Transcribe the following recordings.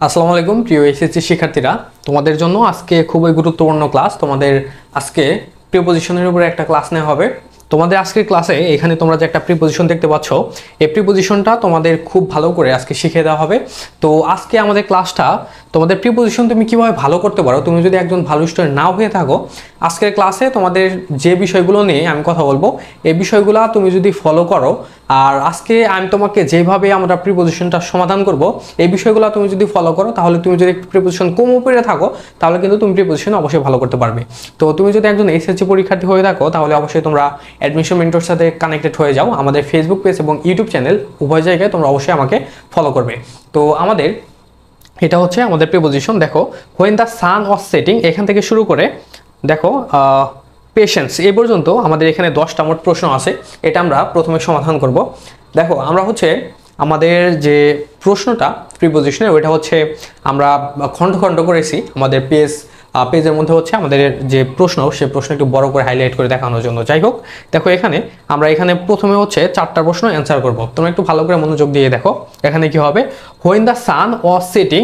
আসসালামু আলাইকুম প্রিয় এসএসসি শিক্ষার্থীরা, তোমাদের জন্য আজকে খুবই গুরুত্বপূর্ণ ক্লাস। তোমাদের আজকে প্রিপোজিশনের উপরে একটা ক্লাস নেওয়া হবে। তোমাদের আজকের ক্লাসে এখানে তোমরা যে একটা প্রিপোজিশন দেখতে পাচ্ছ, এই প্রিপোজিশনটা তোমাদের খুব ভালো করে আজকে শিখিয়ে দেওয়া হবে। তো আজকে আমাদের ক্লাসটা তোমাদের প্রিপোজিশন তুমি কিভাবে ভালো করতে পারো, তুমি যদি একজন ভালো স্টুডেন্ট নাও হয়ে থাকো, আজকের ক্লাসে তোমাদের যে বিষয়গুলো নিয়ে আমি কথা বলবো, এই বিষয়গুলো তুমি যদি ফলো করো, আর আজকে আমি তোমাকে যেভাবে আমরা প্রিপোজিশনটা সমাধান করব, এই বিষয়গুলো তুমি যদি ফলো করো, তাহলে তুমি যদি প্রিপোজিশন কম উপরে থাকো, তাহলে কিন্তু তুমি প্রিপোজিশন অবশ্যই ভালো করতে পারবে। তো তুমি যদি একজন এসএসসি পরীক্ষার্থী হয়ে থাকো, তাহলে অবশ্যই তোমরা অ্যাডমিশন মেন্টরের সাথে কানেক্টেড হয়ে যাও। আমাদের ফেসবুক পেজ এবং ইউটিউব চ্যানেল উভয় জায়গায় তোমরা অবশ্যই আমাকে ফলো করবে। তো আমাদের এটা হচ্ছে আমাদের প্রিপোজিশন। দেখো, when the sun was setting, এখান থেকে শুরু করে দেখো পেশেন্স এই পর্যন্ত আমাদের এখানে 10টা মোট প্রশ্ন আছে। এটা আমরা প্রথমে সমাধান করব। দেখো, আমরা হচ্ছে আমাদের যে প্রশ্নটা প্রিপোজিশনের, ওইটা হচ্ছে আমরা খণ্ড খণ্ড করেছি আমাদের পেজের মধ্যে। হচ্ছে আমাদের যে প্রশ্ন, সে প্রশ্ন একটু বড় করে হাইলাইট করে দেখানোর জন্য। যাই হোক, দেখো আমরা এখানে প্রথমে হচ্ছে 4টা প্রশ্ন অ্যান্সার করব। তোমরা একটু ভালো করে মনোযোগ দিয়ে দেখো। এখানে কি হবে, when the sun was setting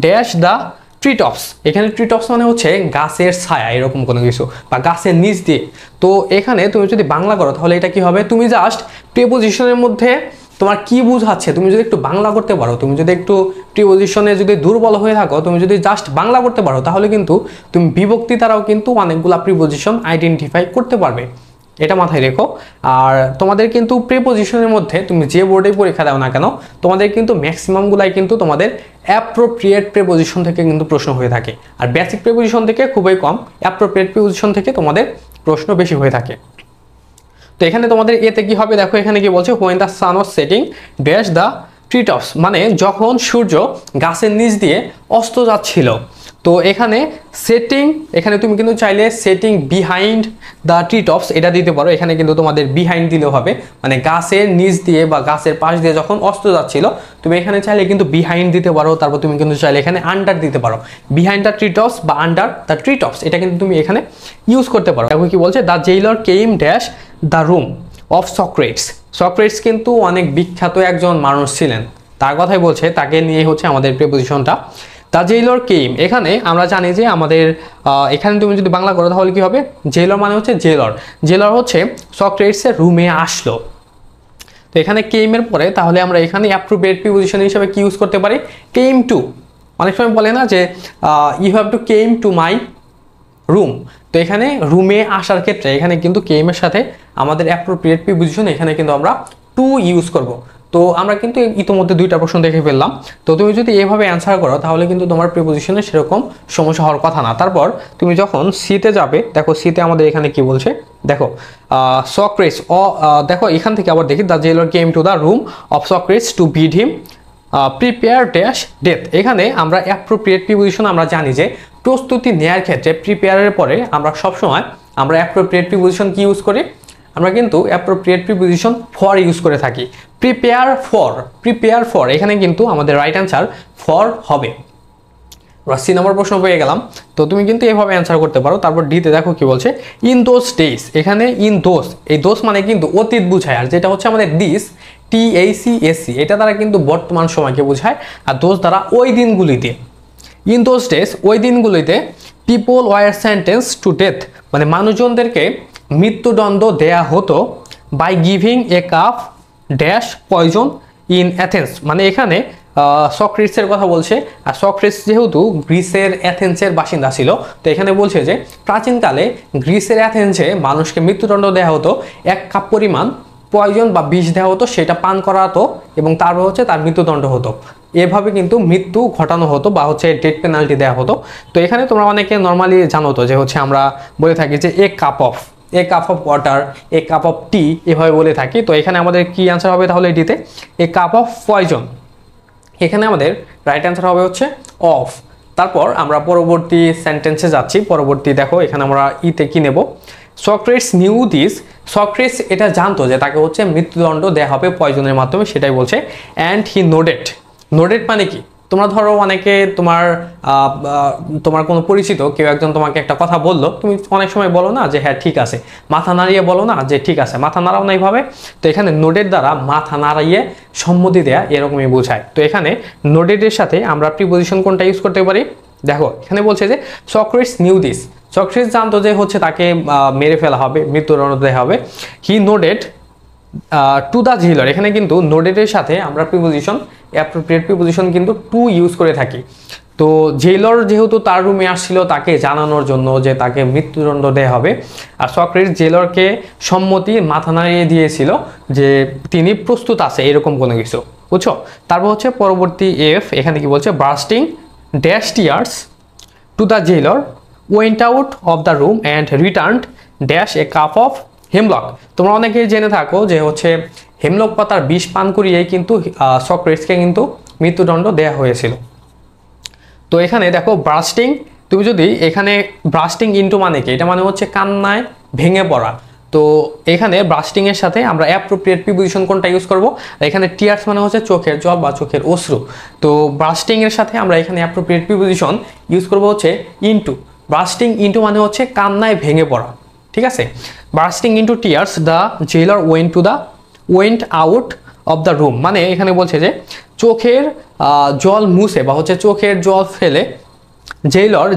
dash the tree tops. এখানে ট্রি টপস মানে হচ্ছে গাছের ছায়া, এরকম কোনো কিছু, বা গাছের নিচ দিয়ে। তো এখানে তুমি যদি বাংলা করো, তাহলে এটা কি হবে, তুমি জাস্ট প্রিপোজিশনের মধ্যে তোমার কি বুঝাচ্ছে তুমি যদি একটু বাংলা করতে পারো, তুমি যদি একটু প্রিপোজিশনে যদি দুর্বল হয়ে থাকো, তুমি যদি জাস্ট বাংলা করতে পারো, তাহলে কিন্তু তুমি বিভক্তি দ্বারাও কিন্তু অনেকগুলা প্রিপোজিশন আইডেন্টিফাই করতে পারবে। এটা মাথায় রেখো। আর তোমাদের কিন্তু প্রিপোজিশনের মধ্যে তুমি যে বোর্ডে পরীক্ষা দাও না কেন, তোমাদের কিন্তু ম্যাক্সিমামগুলাই কিন্তু তোমাদের অ্যাপ্রোপ্রিয়েট প্রিপোজিশন থেকে কিন্তু প্রশ্ন হয়ে থাকে। আর বেসিক প্রিপোজিশন থেকে খুবই কম, অ্যাপ্রোপ্রিয়েট প্রিপোজিশন থেকে তোমাদের প্রশ্ন বেশি হয়ে থাকে। তো এখানে তোমাদের এতে কি হবে, দেখো এখানে কি বলছে, when the sun was setting dash the tree tops, মানে যখন সূর্য গাছের নিচ দিয়ে অস্ত যাচ্ছিল। তো এখানে সেটিং, এখানে তুমি কিন্তু চাইলে setting behind the tree tops এটা দিতে পারো। এখানে কিন্তু তোমাদের বিহাইন্ড দিলেও হবে, মানে গাছের নিচ দিয়ে বা গাছের পাশ দিয়ে যখন অস্ত যাচ্ছিল, তুমি এখানে চাইলে কিন্তু বিহাইন্ড দিতে পারো। তারপর তুমি কিন্তু চাইলে এখানে আন্ডার দিতে পারো, বিহাইন্ড দ্য ট্রি টপস বা আন্ডার দ্য ট্রি টপস, এটা কিন্তু তুমি এখানে ইউজ করতে পারো। দেখো কি বলছে, the jailer came dash the room of Socrates. Socrates কিন্তু অনেক বিখ্যাত একজন মানুষ ছিলেন, তার কথাই বলছে, তাকে নিয়ে হচ্ছে আমাদের প্রিপোজিশনটা। দ্য জেইলর কেম, এখানে আমরা জানি যে আমাদের এখানে তুমি যদি বাংলা করো, তাহলে কি হবে, জেইলর মানে হচ্ছে জেইলর, জেইলর হচ্ছে সক্রেটসের রুমে আসলো। তো এখানে কেমের পরে তাহলে আমরা এখানে অ্যাপ্রোপ্রিয়েট প্রিপোজিশন হিসেবে কি ইউজ করতে পারি, কেম টু। অনেক সময় বলে না যে you have to came to my room. তো এখানে রুমে আসার ক্ষেত্রে এখানে কিন্তু কেমের সাথে আমাদের অ্যাপ্রোপ্রিয়েট প্রিপোজিশন এখানে কিন্তু আমরা টু ইউজ করব। তো আমরা কিন্তু ইতিমধ্যে 2টা প্রশ্ন দেখে ফেললাম। তো তুমি যদি এভাবে অ্যান্সার করো, তাহলে কিন্তু তোমার প্রিপোজিশনে সেরকম সমস্যা হওয়ার কথা না। তারপর তুমি যখন সিতে যাবে, দেখো সিতে আমাদের এখানে কি বলছে, দেখো সক্রেটস, দেখো এখান থেকে আবার দেখি, the jailer came to the room of Socrates to bid him prepare dash death. এখানে আমরা অ্যাপ্রোপ্রিয়েট প্রিপোজিশন আমরা জানি যে প্রস্তুতি নেওয়ার ক্ষেত্রে প্রিপেয়ারের পরে আমরা সবসময় আমরা অ্যাপ্রোপ্রিয়েট প্রিপোজিশন কি ইউজ করি, আমরা কিন্তু অ্যাপ্রোপ্রিয়েট প্রিপোজিশন ফর ইউজ করে থাকি। প্রিপেয়ার ফর এখানে কিন্তু আমাদের রাইট অ্যান্সার ফর হবে। সি নম্বর প্রশ্ন পেয়ে গেলাম। তো তুমি কিন্তু এভাবে অ্যান্সার করতে পারো। তারপর ডিতে দেখো কি বলছে, ইন দোজ ডেজ, এখানে ইন দোজ, এই দোজ মানে কিন্তু অতীত বুঝায়, আর যেটা হচ্ছে আমাদের দিস TACSC, এটা দ্বারা কিন্তু বর্তমান সময়কে বোঝায়, আর দোজ দ্বারা ওই দিনগুলিতে। ইন দোজ ডেজ, ওই দিনগুলিতে, people were sentence to death, মানে মানুষজনদেরকে মৃত্যুদণ্ড দেয়া হতো, by giving a cup dash poison in Athens, মানে এখানে সক্রেটসের কথা বলছে। আর সক্রেটস যেহেতু গ্রিসের অ্যাথেন্সের বাসিন্দা ছিল, তো এখানে বলছে যে প্রাচীনকালে গ্রিসের অ্যাথেন্সে মানুষকে মৃত্যুদণ্ড দেওয়া হতো, 1 কাপ পরিমাণ পয়জন বা বিষ দেওয়া হতো, সেটা পান করা হতো, এবং তারপর হচ্ছে তার মৃত্যুদণ্ড হতো। এভাবে কিন্তু মৃত্যু ঘটানো হতো, বা হচ্ছে ডেথ পেনাল্টি দেওয়া হতো। তো এখানে তোমরা অনেকে নর্মালি জানো তো যে হচ্ছে আমরা বলে থাকি যে a cup of water, a cup of tea, এভাবে বলে থাকি। তো এখানে আমাদের কি অ্যান্সার হবে, তাহলে এটিতে এ কাপ অফ পয়জন, এখানে আমাদের রাইট অ্যান্সার হবে হচ্ছে অফ। তারপর আমরা পরবর্তী সেন্টেন্সে যাচ্ছি। পরবর্তী দেখো, এখানে আমরা ইতে কি নেব, সক্রেটস নিউ দিস, সক্রেটস এটা জানতো যে তাকে হচ্ছে মৃত্যুদণ্ড দেওয়া হবে পয়জনের মাধ্যমে, সেটাই বলছে। অ্যান্ড হি নোডেড, নোডেড মানে কি, তোমরা ধরো অনেকে তোমার কোনো পরিচিত কেউ একজন তোমাকে একটা কথা বললো, তুমি অনেক সময় বলো না যে হ্যাঁ ঠিক আছে, মাথা নাড়িয়ে বলো না যে ঠিক আছে, মাথা নাড়াও না এইভাবে। তো এখানে নোডের দ্বারা মাথা নাড়িয়ে সম্মতি দেয়া এরকমই বোঝায়। তো এখানে নোডেডের সাথে আমরা প্রিপোজিশন কোনটা ইউজ করতে পারি? দেখো এখানে বলছে যে সক্রেটিস নিউ দিস, সক্রেটিস জানতো যে হচ্ছে তাকে মেরে ফেলা হবে, মৃত্যুদণ্ড দেওয়া হবে। হি নোডেড টু দ্য জেইলর, এখানে কিন্তু নোডেডের সাথে আমরা প্রিপোজিশন অ্যাপ্রোপ্রিয়েট প্রিপোজিশন কিন্তু টু ইউজ করে থাকি। তো জেইলর যেহেতু তার রুমে আসছিল তাকে জানানোর জন্য যে তাকে মৃত্যুদণ্ড দেওয়া হবে, আর সক্রেটিস জেইলরকে সম্মতি মাথা নাড়িয়ে দিয়েছিল যে তিনি প্রস্তুত আছে এরকম কোনো কিছু, বুঝছো? তারপর হচ্ছে পরবর্তী এফ, এখানে কি বলছে? Bursting dash tears to the jailer went out of the room and returned dash a cup of hemlock. তোমরা অনেকেই জেনে থাকো যে হচ্ছে হেমলক পাতার বিষ পান করিয়েই কিন্তু সক্রেটিসকে কিন্তু মৃত্যুদণ্ড দেয়া হয়েছিল। তো এখানে দেখো ব্রাস্টিং, তুমি যদি এখানে ব্রাস্টিং ইনটু মানে কি, এটা মানে হচ্ছে কান্নায় ভেঙে পড়া। তো এখানে ব্রাস্টিং এর সাথে আমরা অ্যাপ্রোপ্রিয়েট প্রিপোজিশন কোনটা ইউজ করব? এখানে টিয়ার্স মানে হচ্ছে চোখের জল বা চোখের অশ্রু। তো ব্রাস্টিং এর সাথে আমরা এখানে অ্যাপ্রোপ্রিয়েট প্রিপোজিশন ইউজ করব হচ্ছে ইনটু। ব্রাস্টিং ইনটু মানে হচ্ছে কান্নায় ভেঙে পড়া, ঠিক আছে? Bursting into tears the jailer went out of the room, মানে এখানে বলছে যে চোখের জল মুছে বা হচ্ছে চোখের জল ফেলে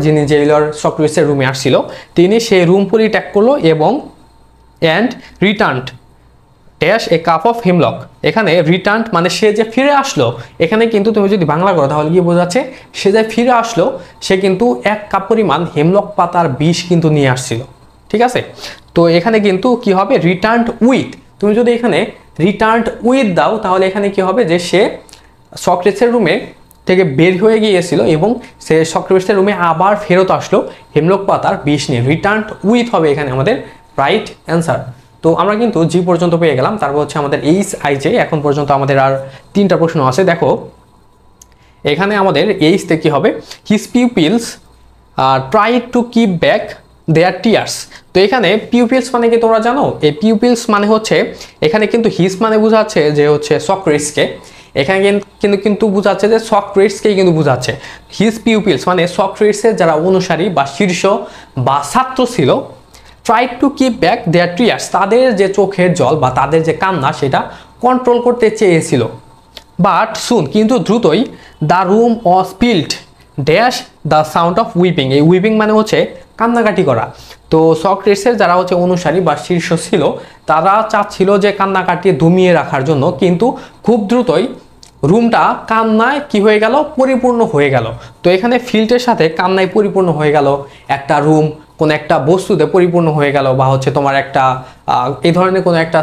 যিনি জেইলর সক্রেটিসের রুমে আসছিল তিনি সেই রুম পরিত্যাগ করলো এবং and returned dash a cup of hemlock. এখানে রিটার্ন মানে সে যে ফিরে আসলো, এখানে কিন্তু তুমি যদি বাংলা করো তাহলে কি বোঝাচ্ছে? সে যে ফিরে আসলো সে কিন্তু 1 কাপ পরিমাণ হেমলক পাতার বিষ কিন্তু নিয়ে আসছিল, ঠিক আছে? তো এখানে কিন্তু কি হবে? Returned with. তুমি যদি এখানে রিটার্নড উইথ দাও তাহলে এখানে কি হবে? যে সে সক্রেটিসের রুমে থেকে বের হয়ে গিয়েছিল এবং সে সক্রেটিসের রুমে আবার ফেরত আসলো হেমলক পাতার বিষ নিয়ে। রিটার্নড উইথ হবে এখানে আমাদের রাইট অ্যান্সার। তো আমরা কিন্তু জি পর্যন্ত পেয়ে গেলাম, তারপর হচ্ছে আমাদের এইচ আই জে। এখন পর্যন্ত আমাদের আর 3টা প্রশ্ন আছে। দেখো এখানে আমাদের এইচতে কি হবে? His pupils try to keep back their tears. তো এখানে পিউপিলস মানে কি তোমরা জানো? এই পিউপিলস মানে হচ্ছে এখানে কিন্তু হিজ মানে বোঝাচ্ছে যে হচ্ছে সক্রেটিসকে, এখানে কিন্তু বোঝাচ্ছে যে সক্রেটিসকেই কিন্তু বোঝাচ্ছে। হিজ পিউপিলস মানে সক্রেটিসের যারা অনুসারী বা শীর্ষ বা ছাত্র ছিল, try to keep back their tears, তাদের যে চোখের জল বা তাদের যে কান্না সেটা কন্ট্রোল করতে চেয়েছিল। বাট সুন, কিন্তু দ্রুতই, the room was filled dash the sound of weeping. এই উইপিং মানে হচ্ছে কান্নাকাটি করা। তো সক্রেটিসের যারা হচ্ছে অনুসারী বা শীর্ষ ছিল তারা চাচ্ছিল যে কান্নাকাটি দমিয়ে রাখার জন্য, কিন্তু খুব দ্রুতই রুমটা কান্নায় কি হয়ে গেল? পরিপূর্ণ হয়ে গেল। তো এখানে ফিল্ডের সাথে কান্নায় পরিপূর্ণ হয়ে গেল, একটা রুম কোন একটা বস্তুতে পরিপূর্ণ হয়ে গেল, বা হচ্ছে তোমার একটা এই ধরনের কোনো একটা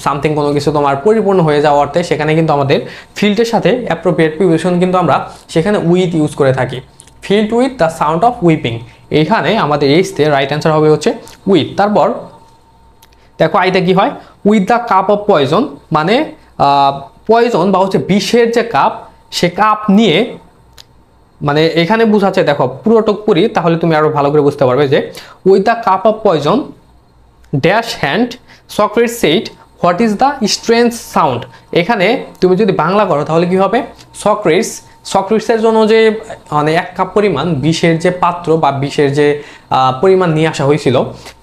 সামথিং কোনো কিছু তোমার পরিপূর্ণ হয়ে যাওয়া অর্থে সেখানে কিন্তু আমাদের ফিল্ডের সাথে অ্যাপ্রোপ্রিয়েট প্রিপোজিশন কিন্তু আমরা সেখানে উইথ ইউজ করে থাকি। Filled with the sound of weeping, এইখানে আমাদের এইচতে রাইট অ্যান্সার হবে হচ্ছে উইথ। তারপর দেখো আইতে কি হয়? With the cup of poison, মানে পয়জন বা হচ্ছে বিষের যে কাপ, সে কাপ নিয়ে, মানে এখানে বুঝাচ্ছে, দেখো পুরোটুক পুরি তাহলে তুমি আরো ভালো করে বুঝতে পারবে যে with the cup of poison dash hand Socrates said what is the strange sound. এখানে তুমি যদি বাংলা করো তাহলে কি হবে? সক্রেটিসের জন্য যে মানে 1 কাপ পরিমাণ বিষের যে পাত্র বা বিষের যে পরিমাণ নিয়ে আসা হয়েছিল,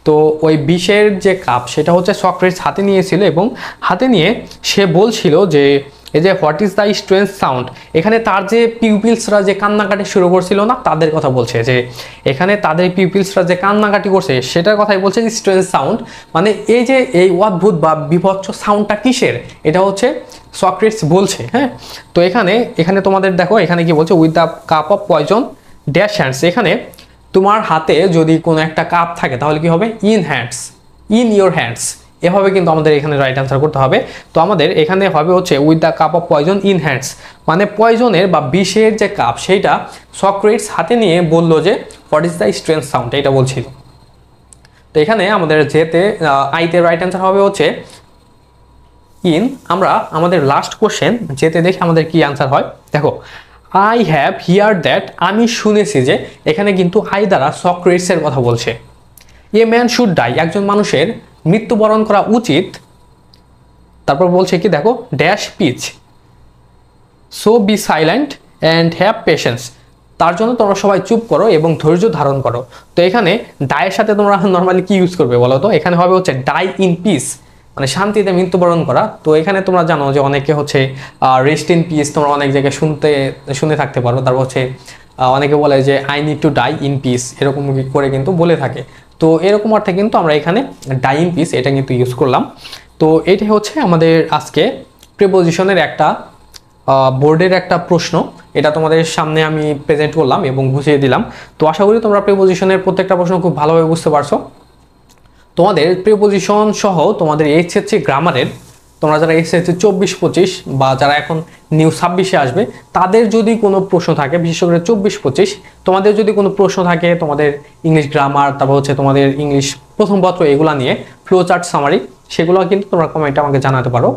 তো ওই বিষের যে কাপ সেটা হচ্ছে সক্রেটিস হাতে নিয়েছিল এবং হাতে নিয়ে সে বলছিল যে এই যে what is the strange sound. এখানে তার যে পিউপিলসরা যে কান্নাকাটি শুরু করছিল না, তাদের কথা বলছে, যে এখানে তাদের পিউপিলসরা যে কান্নাকাটি করছে সেটার কথাই বলছে স্ট্রেঞ্জ সাউন্ড। মানে এই যে এই অদ্ভুত বা বিভৎস সাউন্ডটা কিসের, এটা হচ্ছে সক্রেটিস বলছে। হ্যাঁ, তো এখানে তোমাদের দেখো এখানে কি বলছে? With the cup of poison dash hands. এখানে তোমার হাতে যদি কোনো একটা কাপ থাকে তাহলে কি হবে? ইন ইয়োর হ্যান্ডস, এভাবে কিন্তু আমাদের এখানে রাইট অ্যান্সার করতে হবে। তো আমাদের এখানে হবে হচ্ছে with the cup of poison in hands, মানে পয়জনের বা বিষের যে কাপ সেইটা সক্রেটিস হাতে নিয়ে বলল যে what is the strange sound, এটা বলছিল। তো এখানে আমাদের যেতে আইতে রাইট অ্যান্সার হবে হচ্ছে ইন। আমরা আমাদের লাস্ট কোশ্চেন যেতে দেখি আমাদের কি অ্যান্সার হয়। দেখো আই হ্যাভ হিয়ার দ্যাট, আমি শুনেছি যে, এখানে কিন্তু আই দ্বারা সক্রেটিসের কথা বলছে। এ ম্যান শুড ডাই, একজন মানুষের মৃত্যুবরণ করা উচিত। তারপর বলছে কি দেখো, dash peace so be silent and have patience. তার জন্য তোমরা সবাই চুপ করো এবং ধৈর্য ধারণ করো। তো এখানে ডায়ের সাথে তোমরা নর্মালি কি ইউজ করবে বলো তো? এখানে হবে হচ্ছে ডাই ইন পিস, মানে শান্তিতে মৃত্যুবরণ করা। তো এখানে তোমরা জানো যে অনেকে হচ্ছে রেস্ট ইন পিস, তোমরা অনেক জায়গায় শুনে থাকতে পারো। তারপর হচ্ছে অনেকে বলে যে I need to die in peace, এরকম করে কিন্তু বলে থাকে। তো এরকম অর্থে কিন্তু আমরা এখানে ডাই ইন পিস এটা কিন্তু ইউজ করলাম। তো এটাই হচ্ছে আমাদের আজকে প্রিপোজিশনের একটা বোর্ডের একটা প্রশ্ন, এটা তোমাদের সামনে আমি প্রেজেন্ট করলাম এবং বুঝিয়ে দিলাম। তো আশা করি তোমরা প্রিপোজিশনের প্রত্যেকটা প্রশ্ন খুব ভালোভাবে বুঝতে পারছো। তোমাদের প্রিপোজিশন সহ তোমাদের এইচএসসি গ্রামারের, তোমরা যারা এইচএসসি 24-25 বা যারা এখন নিউ 26-এ আসবে, তাদের যদি কোনো প্রশ্ন থাকে, বিশেষ করে 24-25, তোমাদের যদি কোনো প্রশ্ন থাকে তোমাদের ইংলিশ গ্রামার, তারপর হচ্ছে তোমাদের ইংলিশ প্রথম পত্র, এগুলা নিয়ে ফ্লো চার্ট সামারি, সেগুলো কিন্তু তোমরা কমেন্টে আমাকে জানাতে পারো।